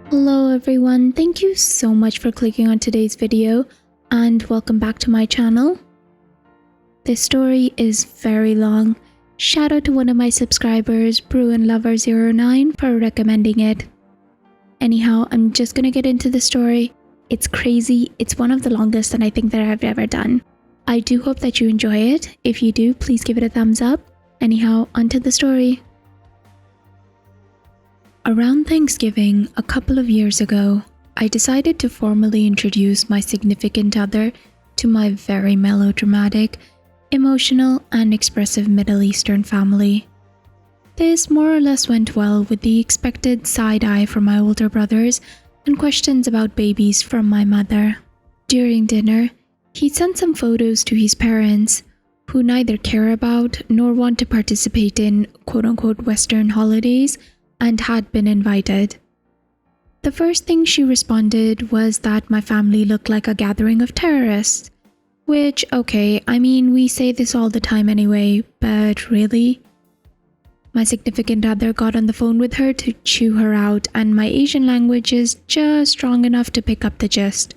Hello everyone, thank you so much for clicking on today's video and welcome back to my channel. This story is very long. Shout out to one of my subscribers, BruinLover09, for recommending it. Anyhow, I'm just gonna get into the story. It's crazy, it's one of the longest that I think that I've ever done. I do hope that you enjoy it. If you do, please give it a thumbs up. Anyhow, onto the story. Around Thanksgiving, a couple of years ago, I decided to formally introduce my significant other to my very melodramatic, emotional, and expressive Middle Eastern family. This more or less went well, with the expected side eye from my older brothers and questions about babies from my mother. During dinner, he sent some photos to his parents, who neither care about nor want to participate in quote-unquote Western holidays, and had been invited. The first thing she responded was that my family looked like a gathering of terrorists. Which, okay, I mean, we say this all the time anyway, but really? My significant other got on the phone with her to chew her out, and my Asian language is just strong enough to pick up the gist.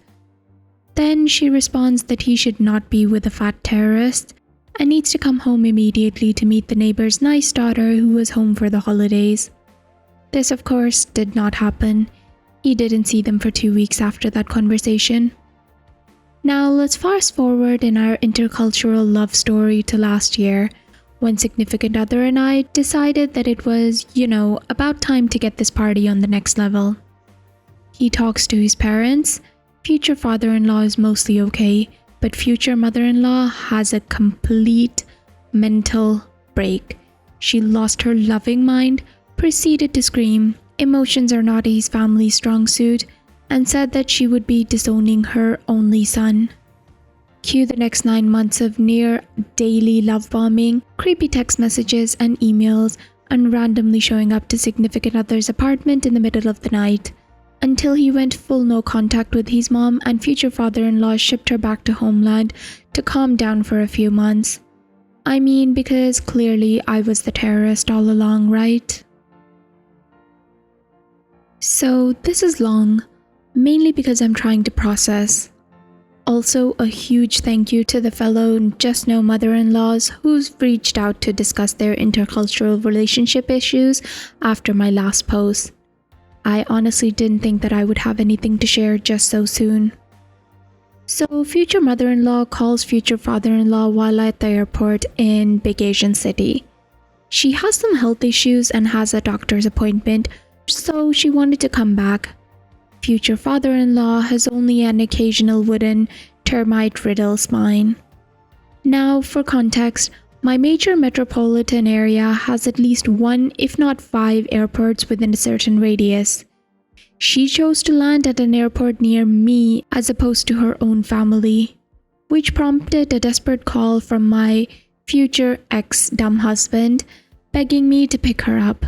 Then she responds that he should not be with a fat terrorist and needs to come home immediately to meet the neighbor's nice daughter who was home for the holidays. This, of course, did not happen. He didn't see them for 2 weeks after that conversation. Now, let's fast forward in our intercultural love story to last year, when significant other and I decided that it was, about time to get this party on the next level. He talks to his parents. Future father-in-law is mostly okay, but future mother-in-law has a complete mental break. She lost her loving mind, proceeded to scream, emotions are not his family's strong suit, and said that she would be disowning her only son. Cue the next 9 months of near daily love bombing, creepy text messages and emails, and randomly showing up to significant other's apartment in the middle of the night, until he went full no contact with his mom and future father-in-law shipped her back to homeland to calm down for a few months. I mean, because clearly I was the terrorist all along, right? So this is long, mainly because I'm trying to process. Also, a huge thank you to the fellow Just No mother-in-laws who's reached out to discuss their intercultural relationship issues after my last post. I honestly didn't think that I would have anything to share just so soon. So, future mother-in-law calls future father-in-law while at the airport in Big Asian City. She has some health issues and has a doctor's appointment, so she wanted to come back. Future father-in-law has only an occasional wooden, termite-riddled spine. Now, for context, my major metropolitan area has at least 1, if not 5, airports within a certain radius. She chose to land at an airport near me as opposed to her own family, which prompted a desperate call from my future ex-dumb husband, begging me to pick her up.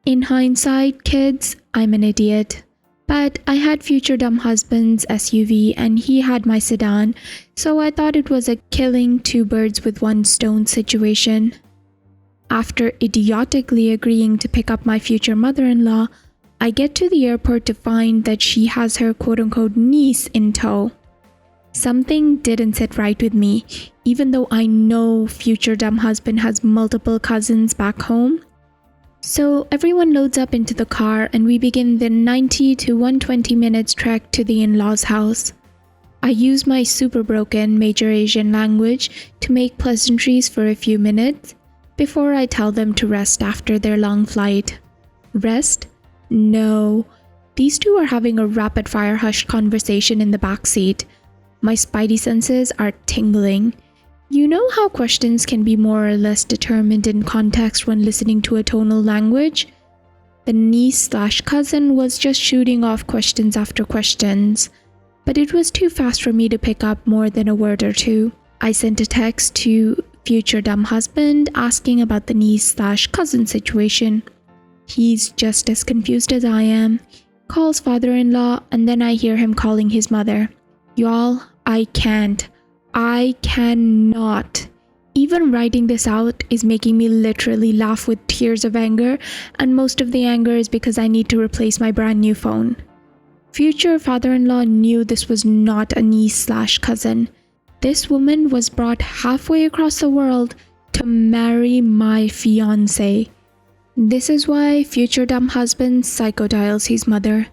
In hindsight, kids, I'm an idiot. But I had future dumb husband's SUV and he had my sedan, so I thought it was a killing 2 birds with 1 stone situation. After idiotically agreeing to pick up my future mother-in-law, I get to the airport to find that she has her quote-unquote niece in tow. Something didn't sit right with me, even though I know future dumb husband has multiple cousins back home. So everyone loads up into the car and we begin the 90 to 120 minutes trek to the in-laws' house. I use my super broken major Asian language to make pleasantries for a few minutes before I tell them to rest after their long flight. Rest? No. These two are having a rapid-fire hushed conversation in the back seat. My spidey senses are tingling. You know how questions can be more or less determined in context when listening to a tonal language? The niece/cousin was just shooting off questions after questions, but it was too fast for me to pick up more than a word or two. I sent a text to future dumb husband asking about the niece/cousin situation. He's just as confused as I am, calls father-in-law, and then I hear him calling his mother. Y'all, I cannot. Even writing this out is making me literally laugh with tears of anger, and most of the anger is because I need to replace my brand new phone. Future father-in-law knew this was not a niece/cousin. This woman was brought halfway across the world to marry my fiancé. This is why future dumb husband psychodials his mother.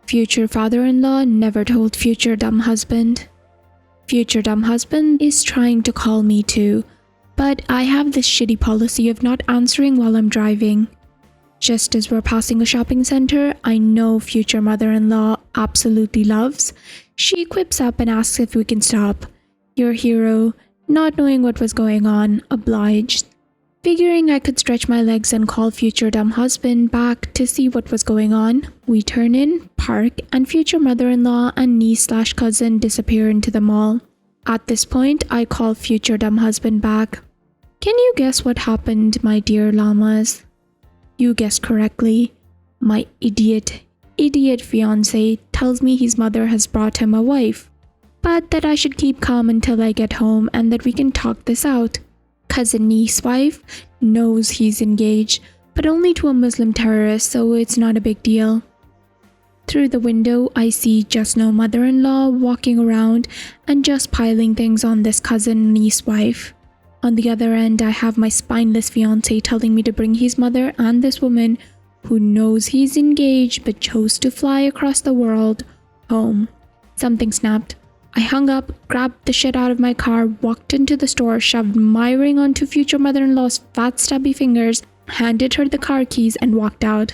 Future father-in-law never told future dumb husband. Future dumb husband is trying to call me too, but I have this shitty policy of not answering while I'm driving. Just as we're passing a shopping center I know future mother-in-law absolutely loves, she quips up and asks if we can stop. Your hero, not knowing what was going on, obliged. Figuring I could stretch my legs and call future dumb husband back to see what was going on, we turn in, park, and future mother-in-law and niece/cousin disappear into the mall. At this point, I call future dumb husband back. Can you guess what happened, my dear llamas? You guessed correctly. My idiot fiancé tells me his mother has brought him a wife, but that I should keep calm until I get home and that we can talk this out. Cousin niece wife knows he's engaged, but only to a Muslim terrorist, so it's not a big deal. Through the window, I see just no mother-in-law walking around and just piling things on this cousin niece wife. On the other end, I have my spineless fiancé telling me to bring his mother and this woman, who knows he's engaged but chose to fly across the world, home. Something snapped. I hung up, grabbed the shit out of my car, walked into the store, shoved my ring onto future mother-in-law's fat stubby fingers, handed her the car keys, and walked out.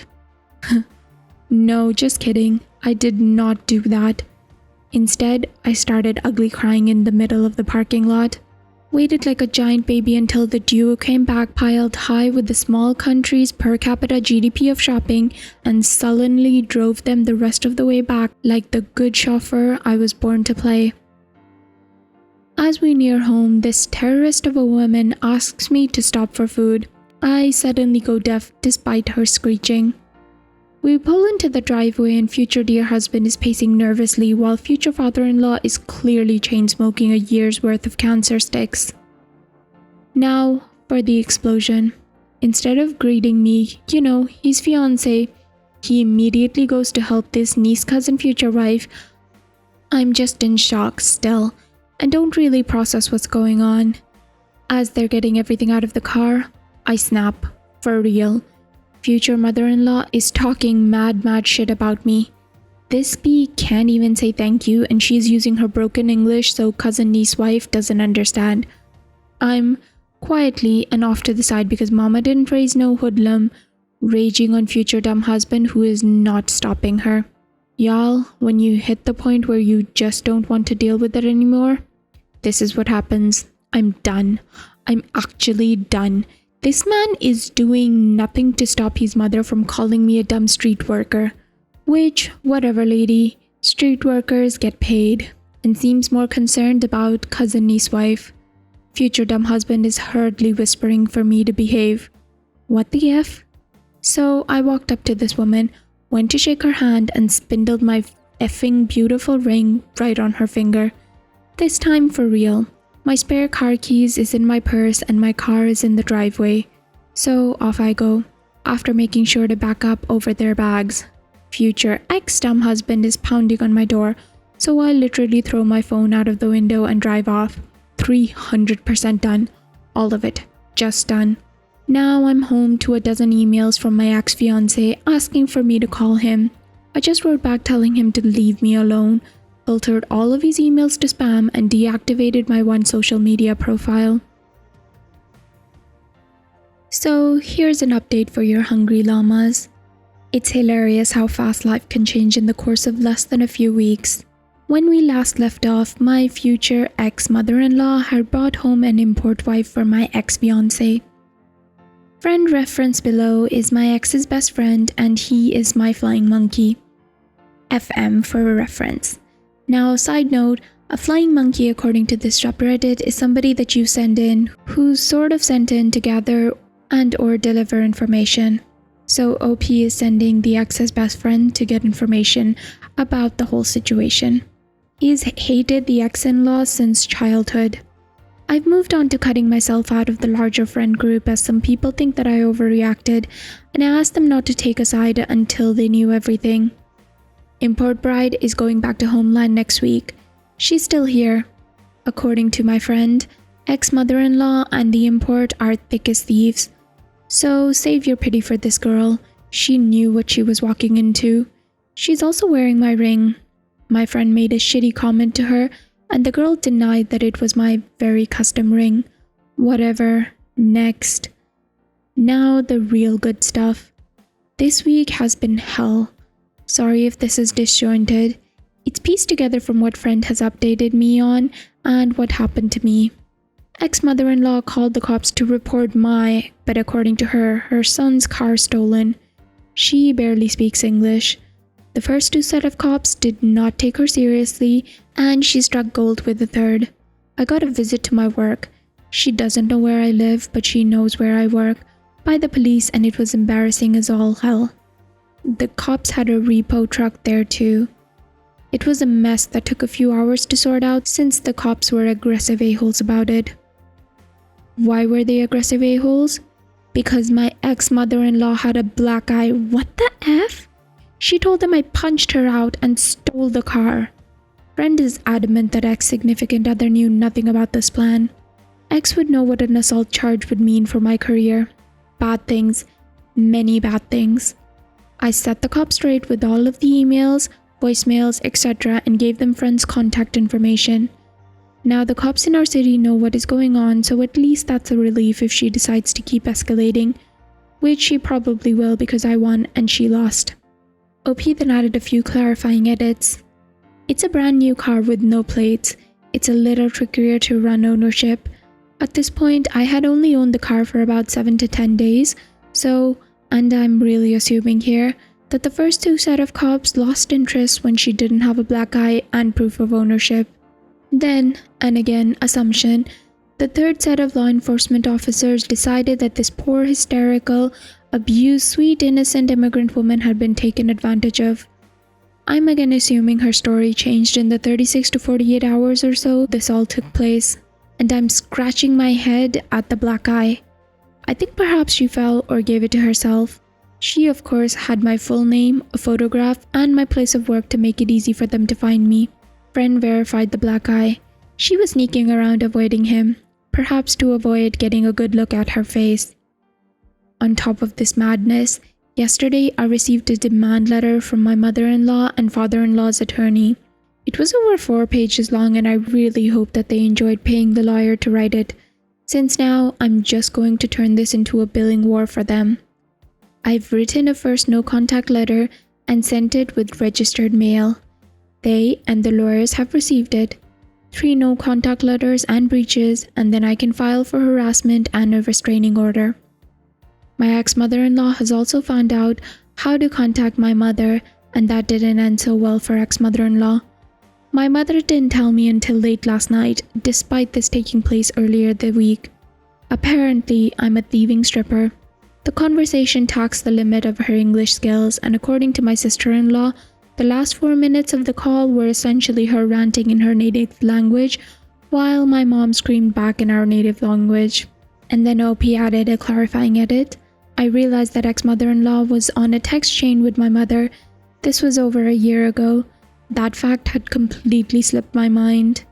No, just kidding. I did not do that. Instead, I started ugly crying in the middle of the parking lot. Waited like a giant baby until the duo came back piled high with the small country's per capita GDP of shopping and sullenly drove them the rest of the way back like the good chauffeur I was born to play. As we near home, this terrorist of a woman asks me to stop for food. I suddenly go deaf despite her screeching. We pull into the driveway and future dear husband is pacing nervously while future father-in-law is clearly chain-smoking a year's worth of cancer sticks. Now, for the explosion. Instead of greeting me, his fiancé, he immediately goes to help this niece-cousin future wife. I'm just in shock still, and don't really process what's going on. As they're getting everything out of the car, I snap. For real. Future mother-in-law is talking mad shit about me. This bee can't even say thank you and she's using her broken English so cousin niece wife doesn't understand. I'm quietly and off to the side because mama didn't raise no hoodlum, raging on future dumb husband who is not stopping her. Y'all, when you hit the point where you just don't want to deal with it anymore, this is what happens. I'm done. I'm actually done. This man is doing nothing to stop his mother from calling me a dumb street worker. Which, whatever lady, street workers get paid, and seems more concerned about cousin niece wife. Future dumb husband is hurriedly whispering for me to behave. What the F? So I walked up to this woman, went to shake her hand and spindled my effing beautiful ring right on her finger. This time for real. My spare car keys is in my purse and my car is in the driveway. So off I go, after making sure to back up over their bags. Future ex-dumb husband is pounding on my door, so I literally throw my phone out of the window and drive off. 300% done. All of it. Just done. Now I'm home to a dozen emails from my ex-fiancé asking for me to call him. I just wrote back telling him to leave me alone, filtered all of his emails to spam, and deactivated my one social media profile. So here's an update for your hungry llamas. It's hilarious how fast life can change in the course of less than a few weeks. When we last left off, my future ex-mother-in-law had brought home an import wife for my ex-fiancé. Friend reference below is my ex's best friend and he is my flying monkey. FM for a reference. Now, side note, a flying monkey according to this subreddit is somebody that you send in who's sort of sent in to gather and or deliver information. So OP is sending the ex's best friend to get information about the whole situation. He's hated the ex-in-law since childhood. I've moved on to cutting myself out of the larger friend group as some people think that I overreacted, and I asked them not to take a side until they knew everything. Import bride is going back to homeland next week. She's still here. According to my friend, ex-mother-in-law and the import are thick as thieves. So save your pity for this girl. She knew what she was walking into. She's also wearing my ring. My friend made a shitty comment to her, and the girl denied that it was my very custom ring. Whatever. Next. Now the real good stuff. This week has been hell. Sorry if this is disjointed. It's pieced together from what friend has updated me on and what happened to me. Ex-mother-in-law called the cops to report but according to her son's car stolen. She barely speaks English. The first two set of cops did not take her seriously, and she struck gold with the third. I got a visit to my work. She doesn't know where I live, but she knows where I work, by the police, and it was embarrassing as all hell. The cops had a repo truck there too. It was a mess that took a few hours to sort out since the cops were aggressive a-holes about it. Why were they aggressive a-holes? Because my ex-mother-in-law had a black eye. What the F? She told them I punched her out and stole the car. Friend is adamant that ex-significant other knew nothing about this plan. Ex would know what an assault charge would mean for my career. Bad things. Many bad things. I set the cops straight with all of the emails, voicemails, etc. and gave them friend's contact information. Now the cops in our city know what is going on, so at least that's a relief if she decides to keep escalating, which she probably will because I won and she lost. OP then added a few clarifying edits. It's a brand new car with no plates. It's a little trickier to run ownership. At this point, I had only owned the car for about 7 to 10 days, and I'm really assuming here, that the first two set of cops lost interest when she didn't have a black eye and proof of ownership. Then, and again, assumption, the third set of law enforcement officers decided that this poor, hysterical, abused, sweet, innocent immigrant woman had been taken advantage of. I'm again assuming her story changed in the 36 to 48 hours or so this all took place, and I'm scratching my head at the black eye. I think perhaps she fell or gave it to herself. She, of course, had my full name, a photograph, and my place of work to make it easy for them to find me. Friend verified the black eye. She was sneaking around avoiding him, perhaps to avoid getting a good look at her face. On top of this madness, yesterday I received a demand letter from my mother-in-law and father-in-law's attorney. It was over 4 pages long, and I really hope that they enjoyed paying the lawyer to write it, since now I'm just going to turn this into a billing war for them. I've written a first no-contact letter and sent it with registered mail. They and the lawyers have received it. 3 no-contact letters and breaches, and then I can file for harassment and a restraining order. My ex-mother-in-law has also found out how to contact my mother, and that didn't end so well for ex-mother-in-law. My mother didn't tell me until late last night, despite this taking place earlier the week. Apparently, I'm a thieving stripper. The conversation taxed the limit of her English skills, and according to my sister-in-law, the last 4 minutes of the call were essentially her ranting in her native language, while my mom screamed back in our native language. And then OP added a clarifying edit. I realized that ex-mother-in-law was on a text chain with my mother. This was over a year ago. That fact had completely slipped my mind.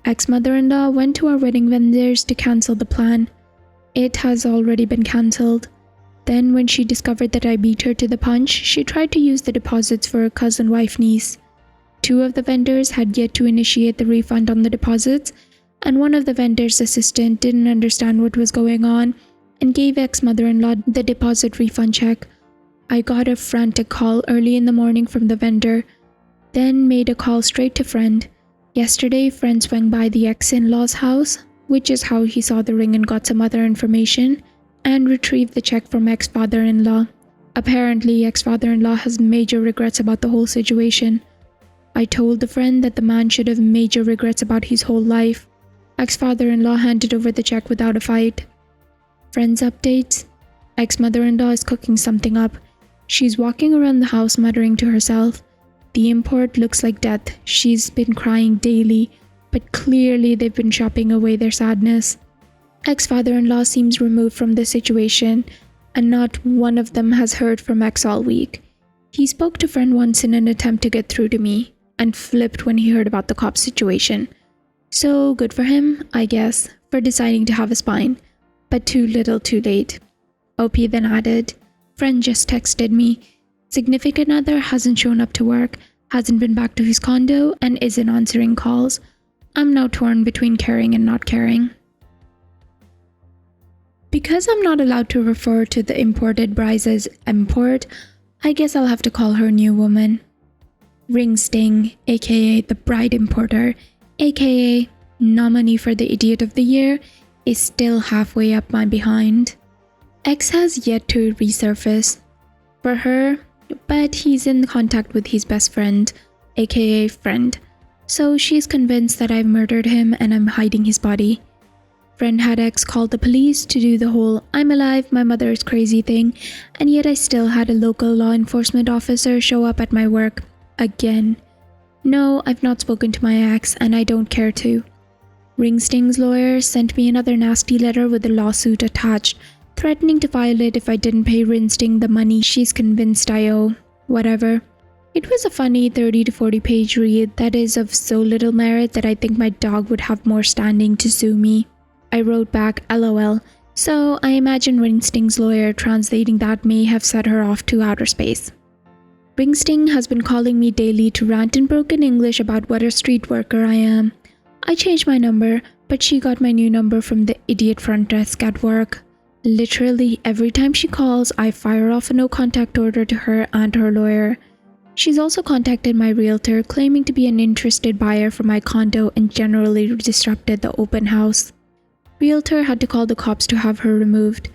Ex-mother-in-law went to our wedding vendors to cancel the plan. It has already been cancelled. Then when she discovered that I beat her to the punch, she tried to use the deposits for her cousin, wife, niece. 2 of the vendors had yet to initiate the refund on the deposits, and one of the vendor's assistant didn't understand what was going on and gave ex-mother-in-law the deposit refund check. I got a frantic call early in the morning from the vendor, then made a call straight to friend. Yesterday, friend swung by the ex-in-law's house, which is how he saw the ring and got some other information, and retrieved the check from ex-father-in-law. Apparently, ex-father-in-law has major regrets about the whole situation. I told the friend that the man should have major regrets about his whole life. Ex-father-in-law handed over the check without a fight. Friends updates. Ex-mother-in-law is cooking something up. She's walking around the house muttering to herself. The import looks like death. She's been crying daily. but clearly they've been shopping away their sadness. Ex-father-in-law seems removed from the situation, and not one of them has heard from ex all week. He spoke to friend once in an attempt to get through to me, and flipped when he heard about the cop situation. So good for him, I guess, for deciding to have a spine, but too little too late. OP then added, friend just texted me. Significant other hasn't shown up to work, hasn't been back to his condo, and isn't answering calls. I'm now torn between caring and not caring. Because I'm not allowed to refer to the imported bride as import, I guess I'll have to call her new woman. Ring Sting, aka the bride importer, aka nominee for the idiot of the year, is still halfway up my behind. X has yet to resurface for her, but he's in contact with his best friend, aka friend, so she's convinced that I've murdered him and I'm hiding his body. Friend had X called the police to do the whole I'm alive, my mother is crazy thing, and yet I still had a local law enforcement officer show up at my work again. No, I've not spoken to my ex and I don't care to. Ring Sting's lawyer sent me another nasty letter with a lawsuit attached, threatening to file it if I didn't pay Ring Sting the money she's convinced I owe. Whatever. It was a funny 30 to 40 page read that is of so little merit that I think my dog would have more standing to sue me. I wrote back LOL, so I imagine Ring Sting's lawyer translating that may have set her off to outer space. Ring Sting has been calling me daily to rant in broken English about what a street worker I am. I changed my number, but she got my new number from the idiot front desk at work. Literally every time she calls, I fire off a no contact order to her and her lawyer. She's also contacted my realtor claiming to be an interested buyer for my condo and generally disrupted the open house. Realtor had to call the cops to have her removed.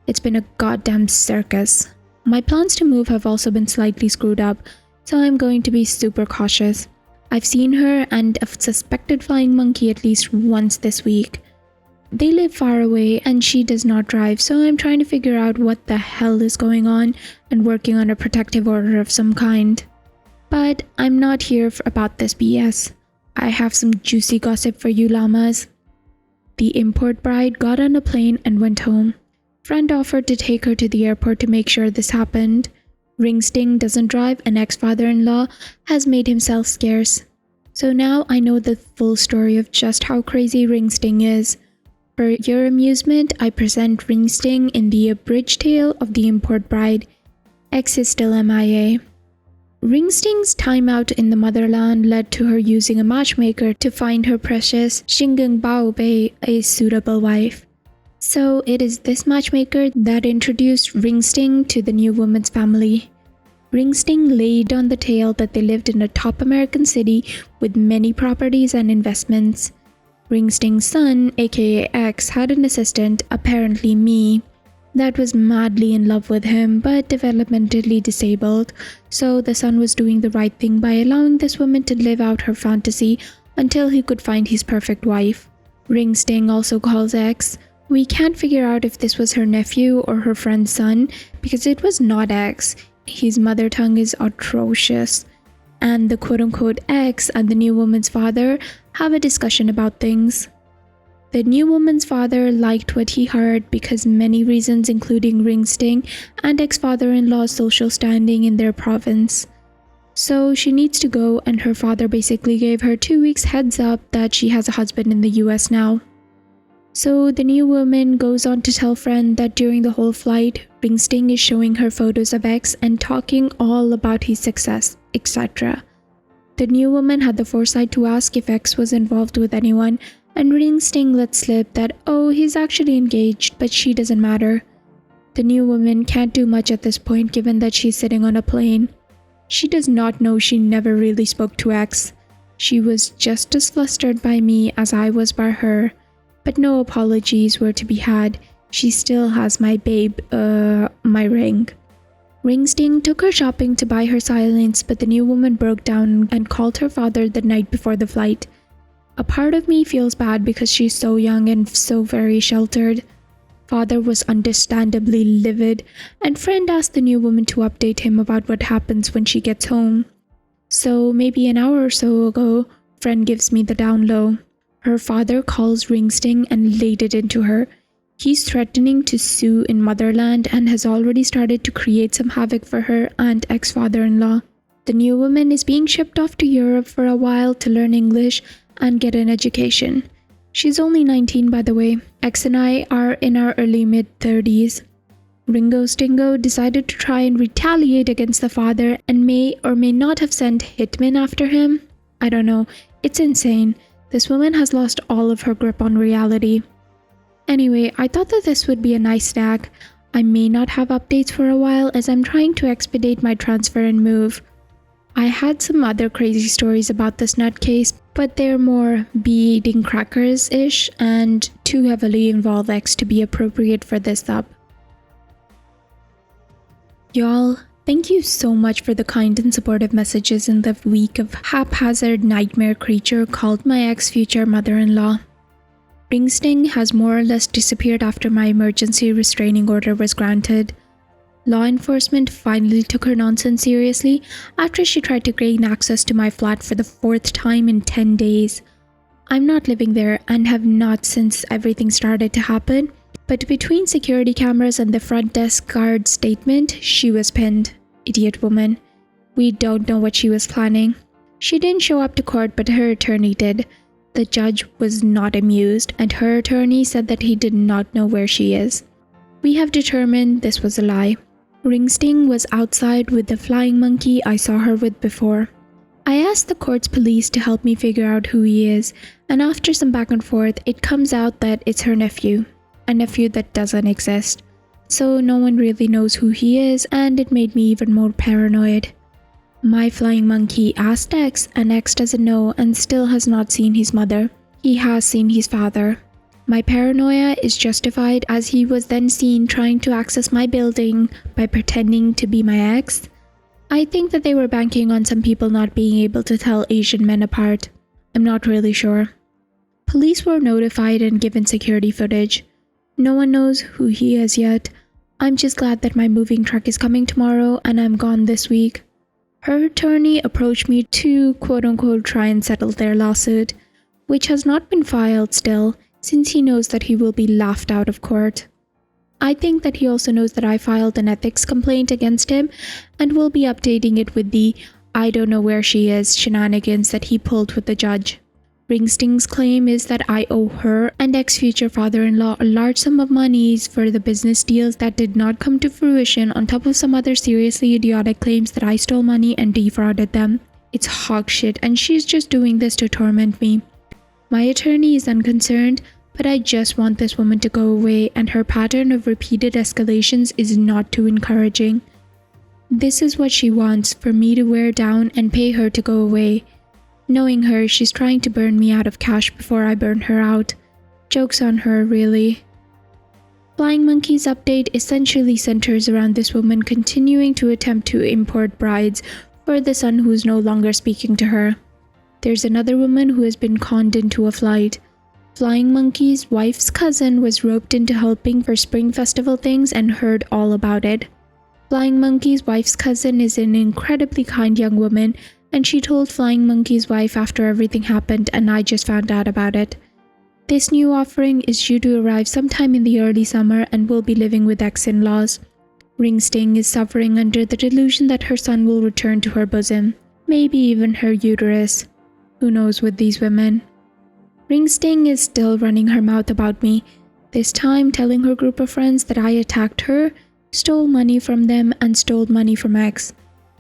It's been a goddamn circus. My plans to move have also been slightly screwed up, so I'm going to be super cautious. I've seen her and a suspected flying monkey at least once this week. They live far away and she does not drive, so I'm trying to figure out what the hell is going on and working on a protective order of some kind. But I'm not here about this BS. I have some juicy gossip for you llamas. The import bride got on a plane and went home. Friend offered to take her to the airport to make sure this happened. Ring Sting doesn't drive and ex-father-in-law has made himself scarce. So now I know the full story of just how crazy Ring Sting is. For your amusement, I present Ring Sting in the abridged tale of the import bride. X is still MIA. Ring Sting's time out in the motherland led to her using a matchmaker to find her precious Shingung Baobei a suitable wife. So it is this matchmaker that introduced Ring Sting to the new woman's family. Ring Sting laid on the tale that they lived in a top American city with many properties and investments. Ring Sting's son, aka X, had an assistant, apparently me, that was madly in love with him but developmentally disabled, so the son was doing the right thing by allowing this woman to live out her fantasy until he could find his perfect wife. Ring Sting also calls X. We can't figure out if this was her nephew or her friend's son because it was not X. His mother tongue is atrocious. And the quote-unquote X and the new woman's father have a discussion about things. The new woman's father liked what he heard because many reasons including Ring Sting and ex-father-in-law's social standing in their province. So she needs to go and her father basically gave her 2 weeks heads up that she has a husband in the US now. So the new woman goes on to tell friend that during the whole flight, Ring Sting is showing her photos of X and talking all about his success, etc. The new woman had the foresight to ask if X was involved with anyone, and Ring Sting let slip that oh, he's actually engaged, but she doesn't matter. The new woman can't do much at this point given that she's sitting on a plane. She does not know she never really spoke to X. She was just as flustered by me as I was by her. But no apologies were to be had. She still has my my ring. Ring Sting took her shopping to buy her silence, but the new woman broke down and called her father the night before the flight. A part of me feels bad because she's so young and so very sheltered. Father was understandably livid, and friend asked the new woman to update him about what happens when she gets home. So maybe an hour or so ago, Friend gives me the down low. Her father calls Ringsting and laid it into her. He's threatening to sue in motherland and has already started to create some havoc for her and ex-father-in-law. The new woman is being shipped off to Europe for a while to learn English and get an education. She's only 19, by the way. Ex and I are in our early mid-30s. Ringo Stingo decided to try and retaliate against the father and may or may not have sent hitmen after him. I don't know. It's insane. This woman has lost all of her grip on reality. Anyway, I thought that this would be a nice snack. I may not have updates for a while as I'm trying to expedite my transfer and move. I had some other crazy stories about this nutcase, but they're more bee eating crackers-ish and too heavily involve X to be appropriate for this up. Y'all, thank you so much for the kind and supportive messages in the week of haphazard nightmare creature called my ex-future mother-in-law. Ringsting has more or less disappeared after my emergency restraining order was granted. Law enforcement finally took her nonsense seriously after she tried to gain access to my flat for the 4th time in 10 days. I'm not living there and have not since everything started to happen, but between security cameras and the front desk guard's statement, she was pinned. Idiot woman. We don't know what she was planning. She didn't show up to court, but her attorney did. The judge was not amused, and her attorney said that he did not know where she is. We have determined this was a lie. Ringsting was outside with the flying monkey I saw her with before. I asked the court's police to help me figure out who he is, and after some back and forth, it comes out that it's her nephew. A nephew that doesn't exist. So no one really knows who he is, and it made me even more paranoid. My flying monkey asked X, and X doesn't know and still has not seen his mother. He has seen his father. My paranoia is justified as he was then seen trying to access my building by pretending to be my ex. I think that they were banking on some people not being able to tell Asian men apart. I'm not really sure. Police were notified and given security footage. No one knows who he is yet. I'm just glad that my moving truck is coming tomorrow and I'm gone this week. Her attorney approached me to quote-unquote try and settle their lawsuit, which has not been filed still, since he knows that he will be laughed out of court. I think that he also knows that I filed an ethics complaint against him and will be updating it with the "I don't know where she is" shenanigans that he pulled with the judge. Ringsting's claim is that I owe her and ex-future father-in-law a large sum of monies for the business deals that did not come to fruition, on top of some other seriously idiotic claims that I stole money and defrauded them. It's hog shit, and she's just doing this to torment me. My attorney is unconcerned, but I just want this woman to go away, and her pattern of repeated escalations is not too encouraging. This is what she wants, for me to wear down and pay her to go away. Knowing her, she's trying to burn me out of cash before I burn her out. Joke's on her, really. Flying Monkey's update essentially centers around this woman continuing to attempt to import brides for the son who's no longer speaking to her. There's another woman who has been conned into a flight. Flying Monkey's wife's cousin was roped into helping for spring festival things and heard all about it. Flying Monkey's wife's cousin is an incredibly kind young woman, and she told Flying Monkey's wife after everything happened, and I just found out about it. This new offering is due to arrive sometime in the early summer and will be living with ex-in-laws. Ringsting is suffering under the delusion that her son will return to her bosom, maybe even her uterus. Who knows with these women? Ringsting is still running her mouth about me, this time telling her group of friends that I attacked her, stole money from them, and stole money from X.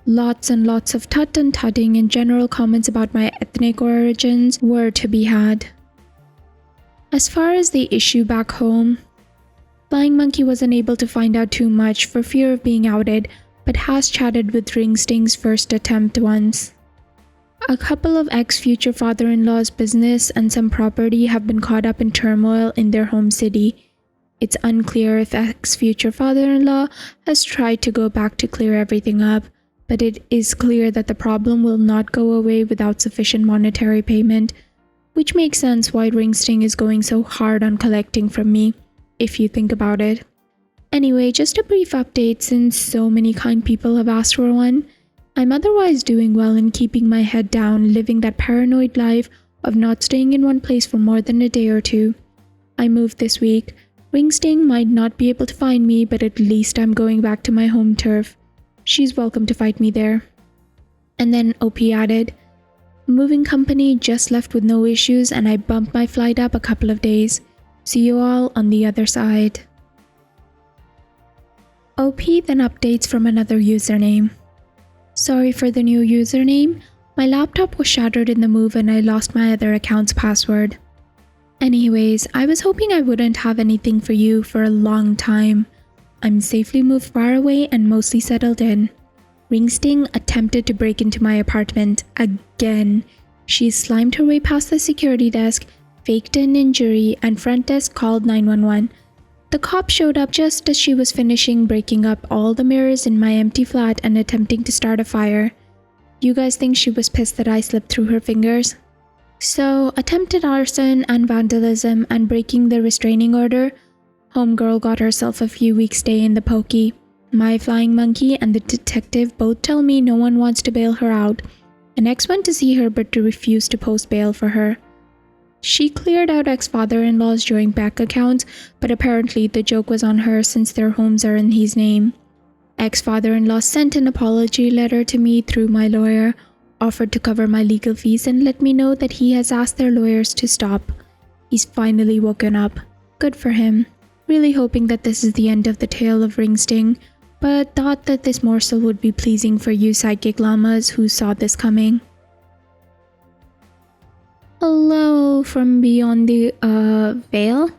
Lots and lots of tut and tutting and general comments about my ethnic origins were to be had. As far as the issue back home, Flying Monkey wasn't able to find out too much for fear of being outed, but has chatted with Ringsting's first attempt once. A couple of ex-future father-in-law's business and some property have been caught up in turmoil in their home city. It's unclear if ex-future father-in-law has tried to go back to clear everything up, but it is clear that the problem will not go away without sufficient monetary payment, which makes sense why Ringsting is going so hard on collecting from me, if you think about it. Anyway, just a brief update since so many kind people have asked for one. I'm otherwise doing well and keeping my head down, living that paranoid life of not staying in one place for more than a day or two. I moved this week. Ringsting might not be able to find me, but at least I'm going back to my home turf. She's welcome to fight me there. And then OP added, moving company just left with no issues and I bumped my flight up a couple of days. See you all on the other side. OP then updates from another username. Sorry for the new username. My laptop was shattered in the move and I lost my other account's password. Anyways, I was hoping I wouldn't have anything for you for a long time. I'm safely moved far away and mostly settled in. Ringsting attempted to break into my apartment again. She slimed her way past the security desk, faked an injury, and front desk called 911. The cop showed up just as she was finishing breaking up all the mirrors in my empty flat and attempting to start a fire. You guys think she was pissed that I slipped through her fingers? So, attempted arson and vandalism and breaking the restraining order. Homegirl got herself a few weeks stay in the pokey. My flying monkey and the detective both tell me no one wants to bail her out. An ex went to see her but refused to post bail for her. She cleared out ex-father-in-law's joint bank accounts, but apparently the joke was on her since their homes are in his name. Ex-father-in-law sent an apology letter to me through my lawyer, offered to cover my legal fees and let me know that he has asked their lawyers to stop. He's finally woken up. Good for him. Really hoping that this is the end of the tale of Ringsting, but thought that this morsel would be pleasing for you psychic llamas who saw this coming. Hello from beyond the veil.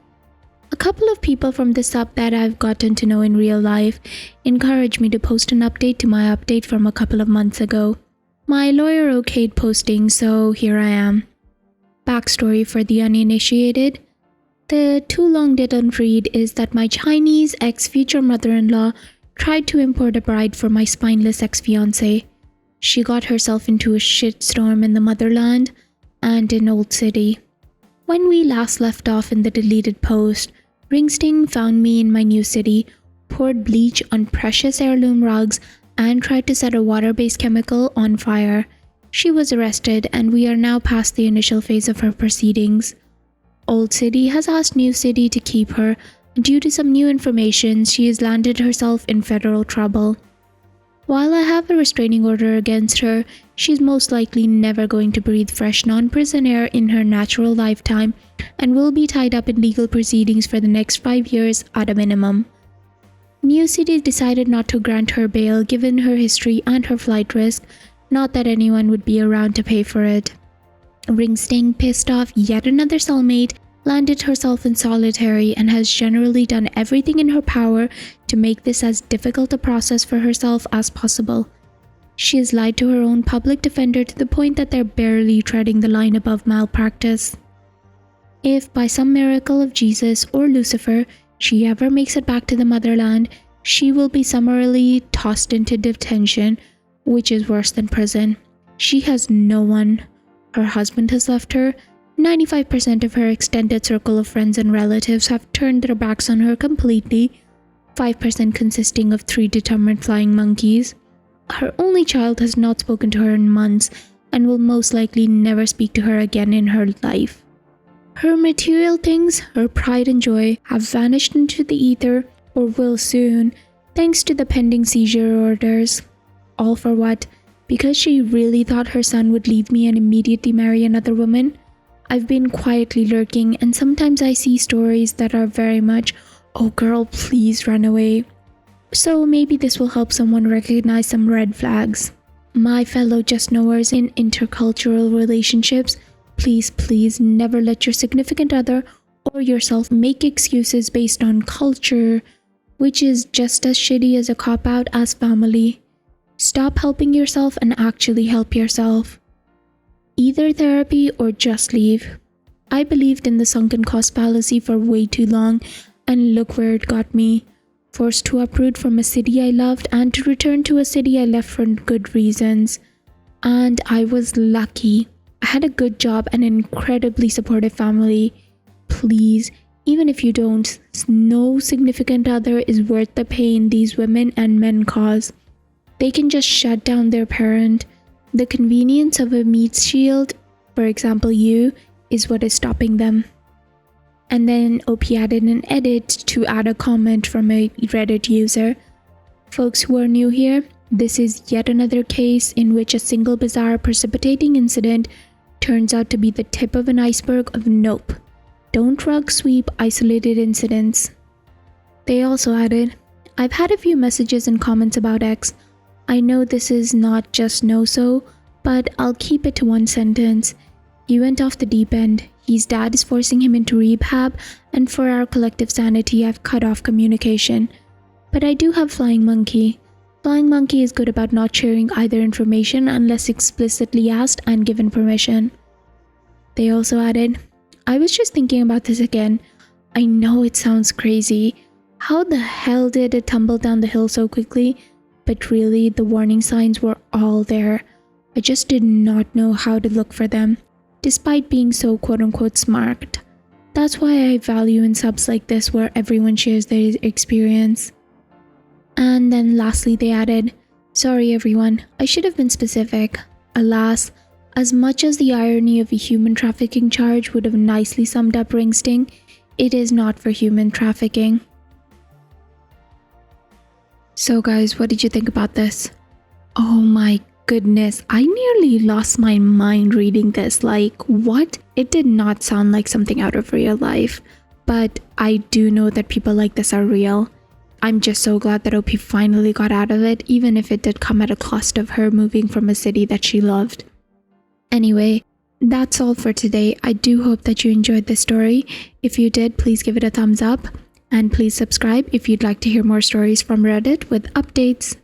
A couple of people from the sub that I've gotten to know in real life encouraged me to post an update to my update from a couple of months ago. My lawyer okayed posting, so here I am. Backstory for the uninitiated. The too long didn't read is that my Chinese ex-future mother-in-law tried to import a bride for my spineless ex-fiancé. She got herself into a shitstorm in the motherland and in Old City. When we last left off in the deleted post, Ringsting found me in my new city, poured bleach on precious heirloom rugs, and tried to set a water-based chemical on fire. She was arrested, and we are now past the initial phase of her proceedings. Old City has asked New City to keep her, and due to some new information, she has landed herself in federal trouble. While I have a restraining order against her, she's most likely never going to breathe fresh non-prison air in her natural lifetime and will be tied up in legal proceedings for the next 5 years at a minimum. New City decided not to grant her bail given her history and her flight risk, not that anyone would be around to pay for it. Ringsting, pissed off yet another cellmate, landed herself in solitary and has generally done everything in her power to make this as difficult a process for herself as possible. She has lied to her own public defender to the point that they're barely treading the line above malpractice. If by some miracle of Jesus or Lucifer she ever makes it back to the motherland, she will be summarily tossed into detention, which is worse than prison. She has no one. Her husband has left her. 95% of her extended circle of friends and relatives have turned their backs on her completely, 5% consisting of 3 determined flying monkeys. Her only child has not spoken to her in months and will most likely never speak to her again in her life. Her material things, her pride and joy, have vanished into the ether, or will soon, thanks to the pending seizure orders. All for what? Because she really thought her son would leave me and immediately marry another woman? I've been quietly lurking, and sometimes I see stories that are very much, "Oh girl, please run away." So maybe this will help someone recognize some red flags. My fellow just knowers in intercultural relationships, please never let your significant other or yourself make excuses based on culture, which is just as shitty as a cop-out as family. Stop helping yourself and actually help yourself. Either therapy or just leave. I believed in the sunken cost fallacy for way too long, and look where it got me. Forced to uproot from a city I loved and to return to a city I left for good reasons. And I was lucky. I had a good job and an incredibly supportive family. Please, even if you don't, no significant other is worth the pain these women and men cause. They can just shut down their parent. The convenience of a meat shield, for example you, is what is stopping them. And then OP added an edit to add a comment from a Reddit user. Folks who are new here, this is yet another case in which a single bizarre precipitating incident turns out to be the tip of an iceberg of nope. Don't rug sweep isolated incidents. They also added, I've had a few messages and comments about X. I know this is not just no-so, but I'll keep it to one sentence. He went off the deep end. His dad is forcing him into rehab, and for our collective sanity, I've cut off communication. But I do have Flying Monkey. Flying Monkey is good about not sharing either information unless explicitly asked and given permission. They also added, I was just thinking about this again. I know it sounds crazy. How the hell did it tumble down the hill so quickly? But really, the warning signs were all there. I just did not know how to look for them, despite being so quote-unquote smart. That's why I value in subs like this where everyone shares their experience. And then lastly they added, sorry everyone, I should have been specific. Alas, as much as the irony of a human trafficking charge would have nicely summed up Ringsting, it is not for human trafficking. So guys, what did you think about this? Oh my goodness, I nearly lost my mind reading this. Like, what? It did not sound like something out of real life. But I do know that people like this are real. I'm just so glad that OP finally got out of it, even if it did come at a cost of her moving from a city that she loved. Anyway, that's all for today. I do hope that you enjoyed this story. If you did, please give it a thumbs up. And please subscribe if you'd like to hear more stories from Reddit with updates.